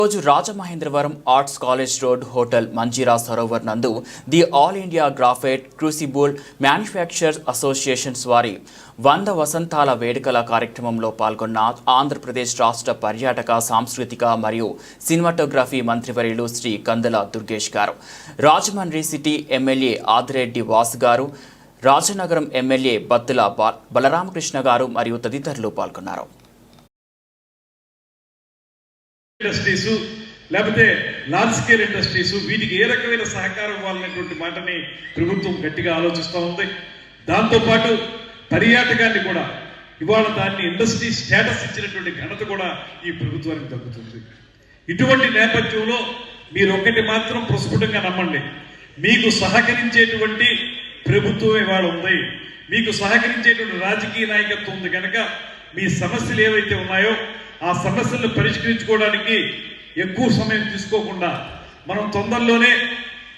రోజు Rajamahendravaram arts college road hotel Manjira Sarovar నందు the all India graphite crucible manufacturers associations వారి 100 వసంతాల వేడుకల కార్యక్రమంలో పాల్గొన్న ఆంధ్రప్రదేశ్ రాష్ట్ర పర్యాటక సాంస్కృతిక మరియు సినిమాటోగ్రఫీ మంత్రివర్యులు శ్రీ కందుల దుర్గేష్ గారు, రాజమండ్రి సిటీ ఎమ్మెల్యే ఆదిరెడ్డి వాసు గారు, రాజనగరం ఎమ్మెల్యే బత్తుల బలరామకృష్ణ గారు మరియు తదితరులు పాల్గొన్నారు. ఇండస్ట్రీస్ లేకపోతే లార్జ్ స్కేల్ ఇండస్ట్రీస్ వీటికి ఏ రకమైన సహకారం ఇవ్వాలనేటువంటి మాటని ప్రభుత్వం గట్టిగా ఆలోచిస్తూ ఉంది. దాంతోపాటు పర్యాటకాన్ని కూడా ఇవాళ దాన్ని ఇండస్ట్రీ స్టేటస్ ఇచ్చినటువంటి ఘనత కూడా ఈ ప్రభుత్వానికి దక్కుతుంది. ఇటువంటి నేపథ్యంలో మీరు ఒక్కటి మాత్రం ప్రస్ఫుటంగా నమ్మండి, మీకు సహకరించేటువంటి ప్రభుత్వం ఇవాళ ఉంది, మీకు సహకరించేటువంటి రాజకీయ నాయకత్వం ఉంది కనుక మీ సమస్యలు ఏవైతే ఉన్నాయో ఆ సమస్యలను పరిష్కరించుకోవడానికి ఎక్కువ సమయం తీసుకోకుండా మనం తొందరలోనే,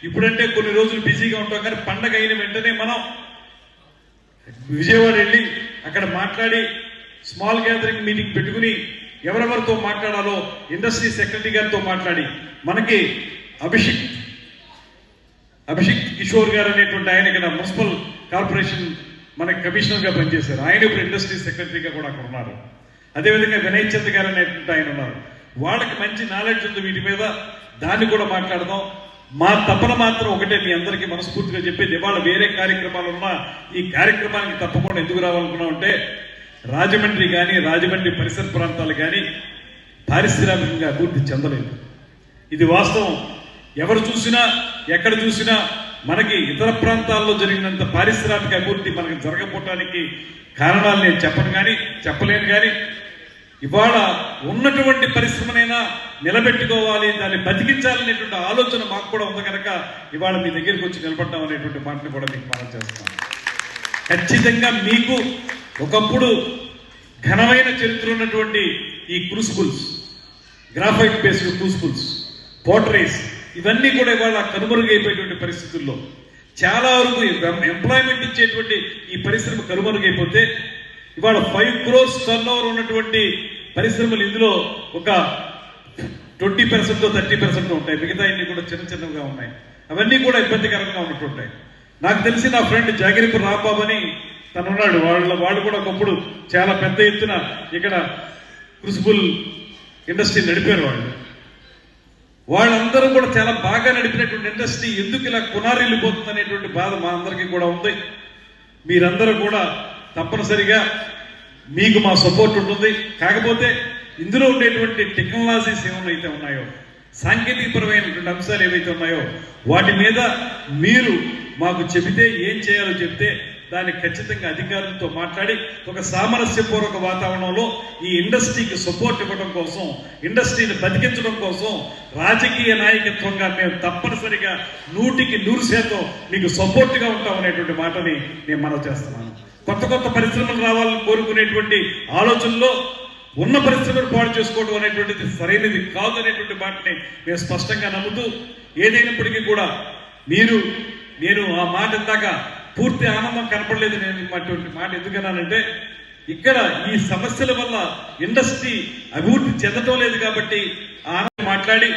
ఇప్పుడంటే కొన్ని రోజులు బిజీగా ఉంటాం కానీ పండగ అయిన వెంటనే మనం విజయవాడ వెళ్ళి అక్కడ మాట్లాడి స్మాల్ గ్యాదరింగ్ మీటింగ్ పెట్టుకుని ఎవరెవరితో మాట్లాడాలో ఇండస్ట్రీ సెక్రటరీ గారితో మాట్లాడి, మనకి అభిషిక్ కిషోర్ గారు అనేటువంటి ఆయన ఇక్కడ మున్సిపల్ కార్పొరేషన్ మనకి కమిషనర్గా పనిచేశారు, ఆయన ఇప్పుడు ఇండస్ట్రీ సెక్రటరీగా కూడా అక్కడ ఉన్నారు. అదేవిధంగా వినయ్ చంద్ గారు అనేటువంటి ఆయన ఉన్నారు, వాళ్ళకి మంచి నాలెడ్జ్ ఉంది వీటి మీద, దాన్ని కూడా మాట్లాడదాం. మా తపన మాత్రం ఒకటే, మీ అందరికీ మనస్ఫూర్తిగా చెప్పేది, ఇవాళ వేరే కార్యక్రమాలు ఉన్నా ఈ కార్యక్రమానికి తప్పకుండా ఎందుకు రావాలనుకున్నాం అంటే రాజమండ్రి కానీ రాజమండ్రి పరిసర ప్రాంతాలు కానీ పారిశ్రామికంగా అభివృద్ధి చెందలేదు. ఇది వాస్తవం. ఎవరు చూసినా ఎక్కడ చూసినా మనకి ఇతర ప్రాంతాల్లో జరిగినంత పారిశ్రామిక అభివృద్ధి మనకి జరగకపోవటానికి కారణాలు నేను చెప్పలేను కానీ ఇవాళ ఉన్నటువంటి పరిశ్రమనైనా నిలబెట్టుకోవాలి, దాన్ని బతికించాలనేటువంటి ఆలోచన మాకు కూడా ఉంది కనుక ఇవాళ మీ దగ్గరికి వచ్చి నిలబడ్డాం అనేటువంటి మాటను కూడా మీకు మనం చేస్తాం. ఖచ్చితంగా మీకు ఒకప్పుడు ఘనమైన చరిత్ర ఉన్నటువంటి ఈ క్రూసిబుల్స్, గ్రాఫైట్ బేస్డ్ క్రూసిబుల్స్, పోటరీస్ ఇవన్నీ కూడా ఇవాళ కనుమరుగైపోయేటువంటి పరిస్థితుల్లో చాలా వరకు ఎంప్లాయ్మెంట్ ఇచ్చేటువంటి ఈ పరిశ్రమ కనుమరుగైపోతే ఇవాళ 5 crores టర్నోవర్ ఉన్నటువంటి పరిశ్రమలు ఇందులో ఒక 20% 30% ఉంటాయి, మిగతా ఇన్ని కూడా చిన్నగా ఉన్నాయి. అవన్నీ కూడా ఇబ్బందికరంగా ఉన్నట్టుంటాయి. నాకు తెలిసి నా ఫ్రెండ్ జాగిరిపు రాంబాబు అని తనున్నాడు, వాళ్ళు కూడా ఒకప్పుడు చాలా పెద్ద ఎత్తున ఇక్కడ క్రూసిబుల్ ఇండస్ట్రీ నడిపారు. వాళ్ళందరూ కూడా చాలా బాగా నడిపినటువంటి ఇండస్ట్రీ ఎందుకు ఇలా కొనారిల్లిపోతుంది అనేటువంటి బాధ మా అందరికీ కూడా ఉంది. మీరందరూ కూడా తప్పనిసరిగా మీకు మా సపోర్ట్ ఉంటుంది. కాకపోతే ఇందులో ఉండేటువంటి టెక్నాలజీస్ ఏమైతే ఉన్నాయో, సాంకేతికపరమైనటువంటి అంశాలు ఏవైతే ఉన్నాయో వాటి మీద మీరు మాకు చెబితే, ఏం చేయాలో చెప్తే దాన్ని ఖచ్చితంగా అధికారులతో మాట్లాడి ఒక సామరస్యపూర్వక వాతావరణంలో ఈ ఇండస్ట్రీకి సపోర్ట్ ఇవ్వడం కోసం, ఇండస్ట్రీని బతికించడం కోసం రాజకీయ నాయకత్వంగా మేము తప్పనిసరిగా 100% మీకు సపోర్ట్గా ఉంటాం అనేటువంటి మాటని నేను మనవి చేస్తున్నాను. కొత్త పరిశ్రమలు రావాలని కోరుకునేటువంటి ఆలోచనలో ఉన్న పరిశ్రమను పాడు చేసుకోవడం అనేటువంటిది సరైనది కాదు అనేటువంటి మాటని మేము స్పష్టంగా నమ్ముతూ, ఏదైనప్పటికీ కూడా నేను ఆ మాట ఇందాక పూర్తి ఆనందం కనపడలేదు. నేను అటువంటి మాట ఎందుకన్నానంటే ఇక్కడ ఈ సమస్యల వల్ల ఇండస్ట్రీ అభివృద్ధి చెందటం లేదు కాబట్టి ఆనందం మాట్లాడి